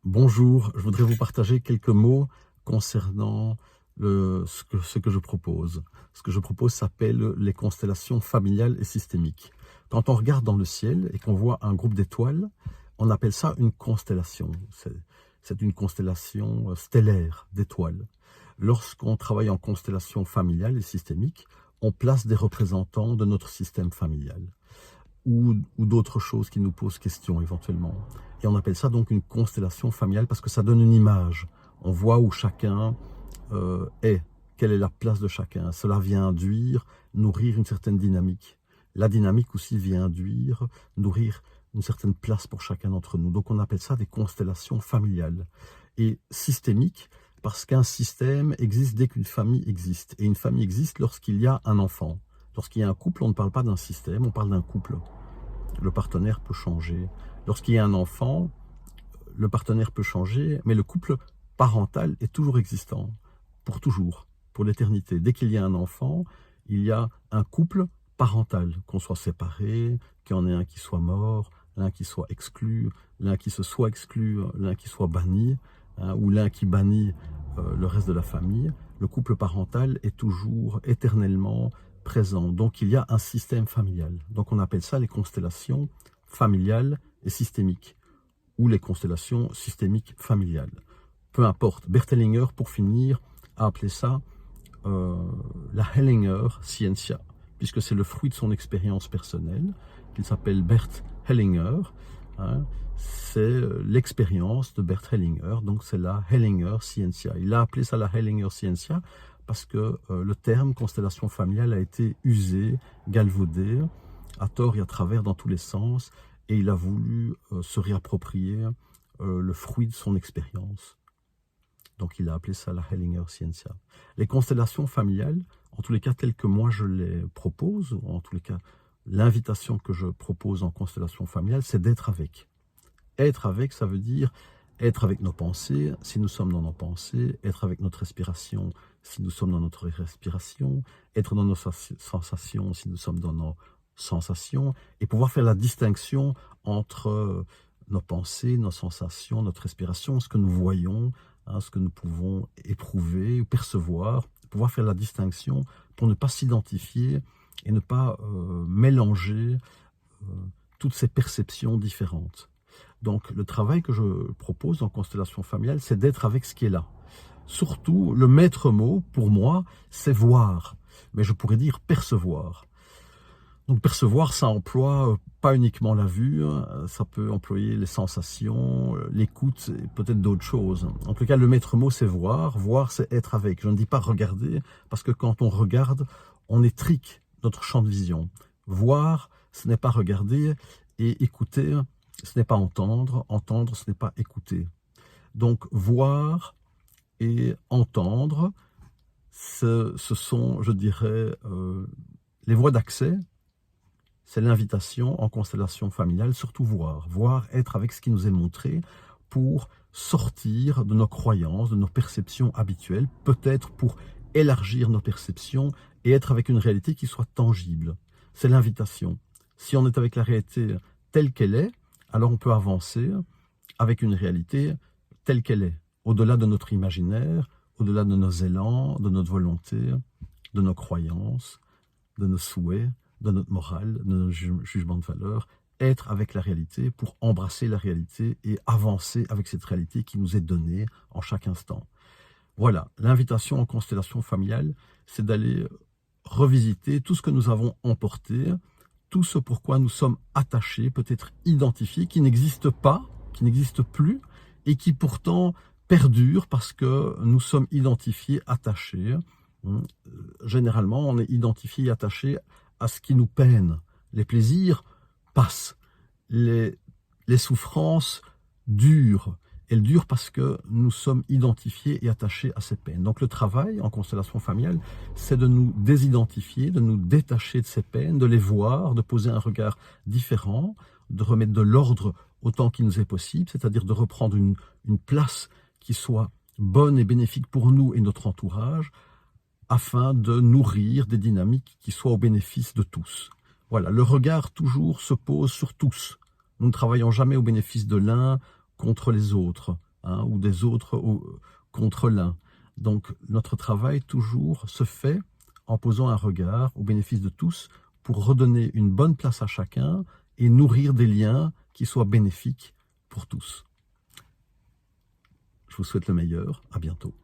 Bonjour, je voudrais vous partager quelques mots concernant ce que je propose. Ce que je propose s'appelle les constellations familiales et systémiques. Quand on regarde dans le ciel et qu'on voit un groupe d'étoiles, on appelle ça une constellation. C'est une constellation stellaire d'étoiles. Lorsqu'on travaille en constellation familiale et systémique, on place des représentants de notre système familial ou d'autres choses qui nous posent question éventuellement. Et on appelle ça donc une constellation familiale parce que ça donne une image. On voit où chacun est, quelle est la place de chacun. Cela vient induire, nourrir une certaine dynamique. La dynamique aussi vient induire, nourrir une certaine place pour chacun d'entre nous. Donc on appelle ça des constellations familiales. Et systémiques, parce qu'un système existe dès qu'une famille existe. Et une famille existe lorsqu'il y a un enfant. Lorsqu'il y a un couple, on ne parle pas d'un système, on parle d'un couple. Le partenaire peut changer. Lorsqu'il y a un enfant, le partenaire peut changer, mais le couple parental est toujours existant, pour toujours, pour l'éternité. Dès qu'il y a un enfant, il y a un couple parental, qu'on soit séparé, qu'il y en ait un qui soit mort, l'un qui soit exclu, l'un qui se soit exclu, l'un qui soit banni, hein, ou l'un qui bannit le reste de la famille. Le couple parental est toujours éternellement présent. Donc il y a un système familial. Donc on appelle ça les constellations familiales et systémiques, ou les constellations systémiques familiales. Peu importe. Bert Hellinger, pour finir, a appelé ça la Hellinger Scientia, puisque c'est le fruit de son expérience personnelle, qu'il s'appelle Bert Hellinger. Hein, c'est l'expérience de Bert Hellinger, donc c'est la Hellinger Scientia. Il a appelé ça la Hellinger Scientia parce que le terme constellation familiale a été usé, galvaudé, à tort et à travers dans tous les sens, et il a voulu se réapproprier le fruit de son expérience. Donc il a appelé ça la Hellinger Scientia. Les constellations familiales, en tous les cas telles que moi je les propose, ou en tous les cas l'invitation que je propose en constellation familiale, c'est d'être avec. Être avec, ça veut dire être avec nos pensées, si nous sommes dans nos pensées, être avec notre respiration, si nous sommes dans notre respiration, être dans nos sensations, si nous sommes dans nos sensations, et pouvoir faire la distinction entre nos pensées, nos sensations, notre respiration, ce que nous voyons, hein, ce que nous pouvons éprouver, percevoir, pouvoir faire la distinction pour ne pas s'identifier et ne pas mélanger toutes ces perceptions différentes. Donc le travail que je propose en constellation familiale, c'est d'être avec ce qui est là. Surtout, le maître mot, pour moi, c'est voir. Mais je pourrais dire percevoir. Donc percevoir, ça emploie pas uniquement la vue, ça peut employer les sensations, l'écoute et peut-être d'autres choses. En tout cas, le maître mot, c'est voir. Voir, c'est être avec. Je ne dis pas regarder, parce que quand on regarde, on étrique notre champ de vision. Voir, ce n'est pas regarder, et écouter, ce n'est pas entendre. Entendre, ce n'est pas écouter. Donc voir et entendre, ce sont, je dirais, les voies d'accès. C'est l'invitation en constellation familiale, surtout voir. Voir, être avec ce qui nous est montré pour sortir de nos croyances, de nos perceptions habituelles, peut-être pour élargir nos perceptions et être avec une réalité qui soit tangible. C'est l'invitation. Si on est avec la réalité telle qu'elle est, alors on peut avancer avec une réalité telle qu'elle est, au-delà de notre imaginaire, au-delà de nos élans, de notre volonté, de nos croyances, de nos souhaits, de notre morale, de notre jugement de valeur, être avec la réalité pour embrasser la réalité et avancer avec cette réalité qui nous est donnée en chaque instant. Voilà, l'invitation en constellation familiale, c'est d'aller revisiter tout ce que nous avons emporté, tout ce pourquoi nous sommes attachés, peut-être identifiés, qui n'existe pas, qui n'existe plus, et qui pourtant perdure parce que nous sommes identifiés, attachés. Généralement, on est identifié et attaché à ce qui nous peine. Les plaisirs passent. Les souffrances durent. Elles durent parce que nous sommes identifiés et attachés à ces peines. Donc le travail en constellation familiale, c'est de nous désidentifier, de nous détacher de ces peines, de les voir, de poser un regard différent, de remettre de l'ordre autant qu'il nous est possible, c'est-à-dire de reprendre une place qui soit bonne et bénéfique pour nous et notre entourage, afin de nourrir des dynamiques qui soient au bénéfice de tous. Voilà, le regard toujours se pose sur tous. Nous ne travaillons jamais au bénéfice de l'un contre les autres. hein, ou des autres contre l'un. Donc notre travail toujours se fait en posant un regard au bénéfice de tous pour redonner une bonne place à chacun et nourrir des liens qui soient bénéfiques pour tous. Je vous souhaite le meilleur, à bientôt.